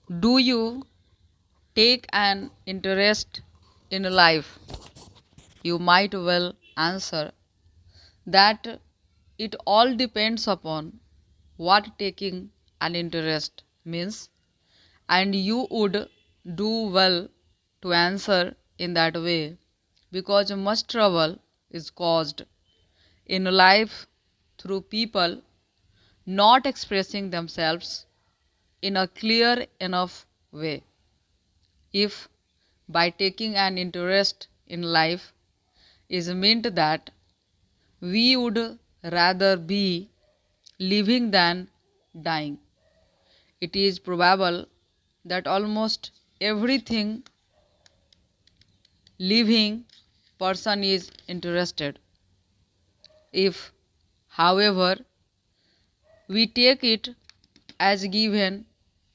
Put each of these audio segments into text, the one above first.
Do you take an interest in life? You might well answer that it all depends upon what taking an interest means, and you would do well to answer in that way because much trouble is caused in life through people not expressing themselves in a clear enough way. If by taking an interest in life is meant that we would rather be living than dying, it is probable that almost everything living person is interested. If, however, we take it as given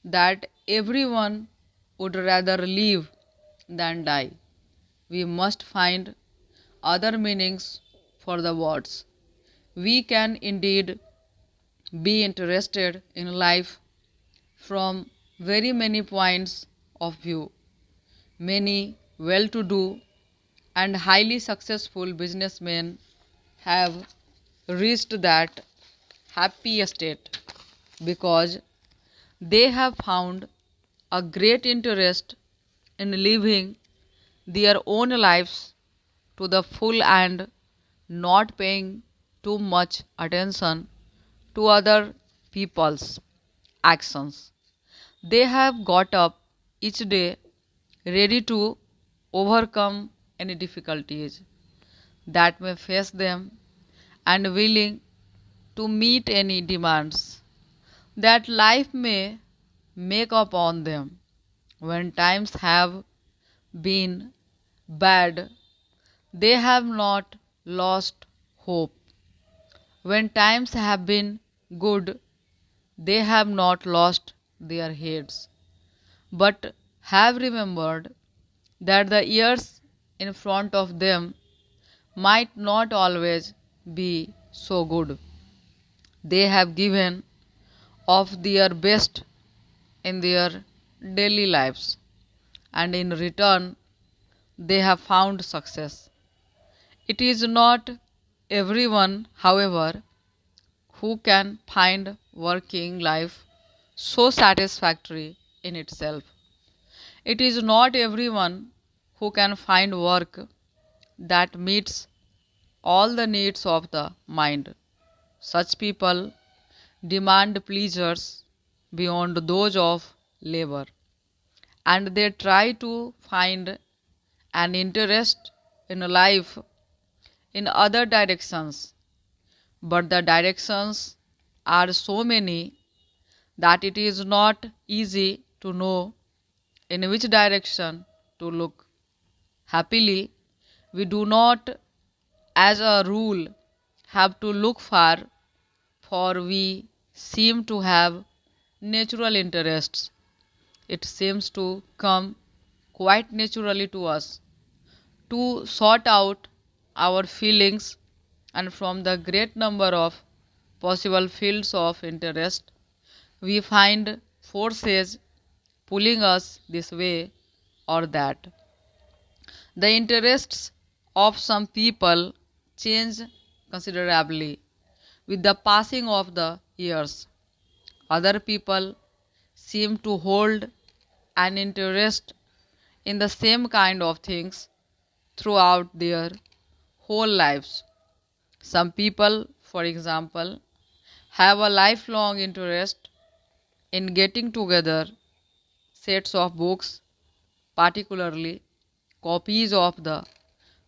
that everyone would rather live than die, we must find other meanings for the words. We can indeed be interested in life from very many points of view. Many well to do and highly successful businessmen have reached that happy state because they have found a great interest in living their own lives to the full and not paying too much attention to other people's actions. They have got up each day ready to overcome any difficulties that may face them and willing to meet any demands that life may make upon them. When times have been bad, they have not lost hope. When times have been good, they have not lost their heads, but have remembered that the years in front of them might not always be so good. They have given of their best in their daily lives, and in return, they have found success. It is not everyone, however, who can find working life so satisfactory in itself. It is not everyone who can find work that meets all the needs of the mind. Such people demand pleasures beyond those of labor, and they try to find an interest in life in other directions. But the directions are so many that it is not easy to know in which direction to look. Happily, we do not, as a rule, have to look far, for we seem to have natural interests. It seems to come quite naturally to us to sort out our feelings, and from the great number of possible fields of interest, we find forces pulling us this way or that. The interests of some people change considerably with the passing of the years. Other people seem to hold an interest in the same kind of things throughout their whole lives. Some people, for example, have a lifelong interest in getting together sets of books, particularly copies of the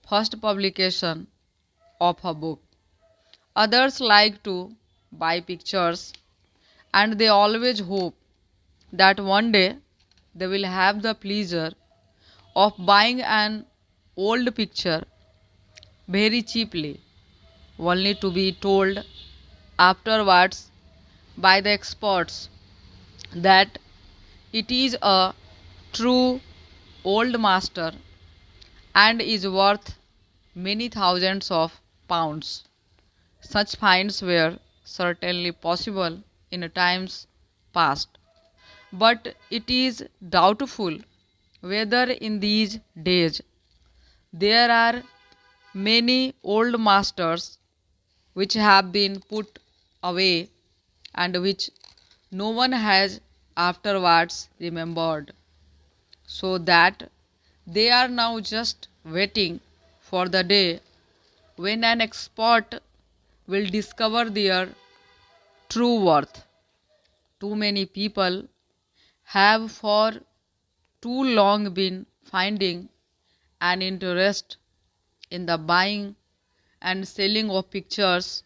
first publication of a book. Others like to buy pictures, and they always hope that one day they will have the pleasure of buying an old picture very cheaply, only to be told afterwards by the experts that it is a true old master and is worth many thousands of pounds. Such finds were certainly possible in times past, But it is doubtful whether in these days there are many old masters which have been put away and which no one has afterwards remembered, so that they are now just waiting for the day when an expert will discover their true worth. Too many people have for too long been finding an interest in the buying and selling of pictures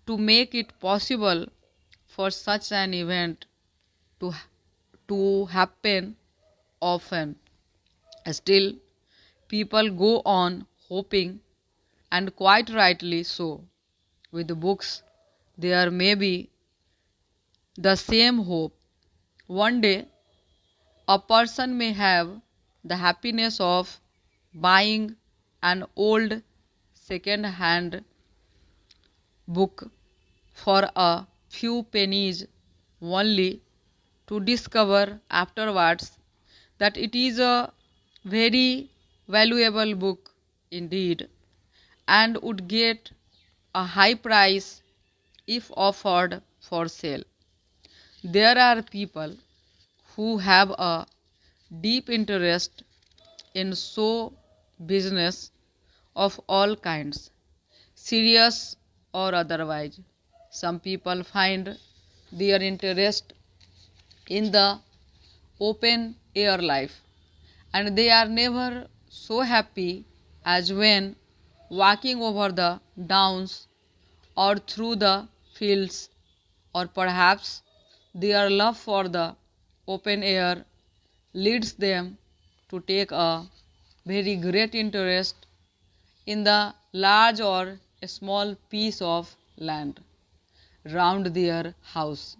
to make it possible for such an event to, to happen often. Still, people go on hoping, and quite rightly so. With books, there may be the same hope. One day, a person may have the happiness of buying an old second hand book for a few pennies, only to discover afterwards that it is a very valuable book indeed, and would get a high price if offered for sale. There are people who have a deep interest in show business of all kinds, serious or otherwise. Some people find their interest in the open air life, and they are never so happy as when walking over the downs or through the fields, or perhaps their love for the open air leads them to take a very great interest in the large or small piece of land round their house.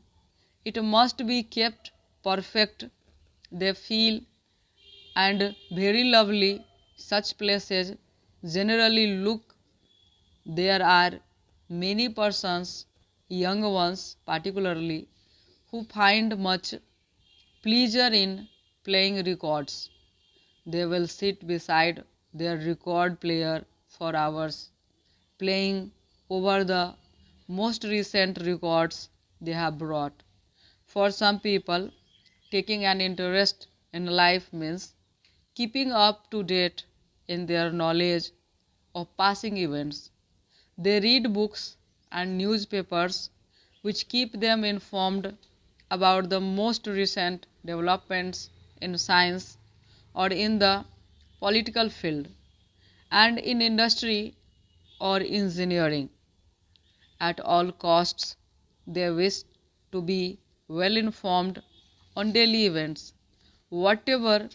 It must be kept perfect, they feel, and very lovely. Such places generally look. There are many persons, young ones particularly, who find much pleasure in playing records. They will sit beside their record player for hours, playing over the most recent records they have brought. For some people, taking an interest in life means keeping up to date in their knowledge of passing events. They read books and newspapers which keep them informed about the most recent developments in science or in the political field, and in industry or engineering. At all costs, they wish to be well informed on daily events. Whatever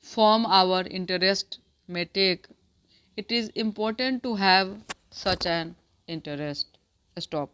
form our interest may take, it is important to have such an interest. Stop.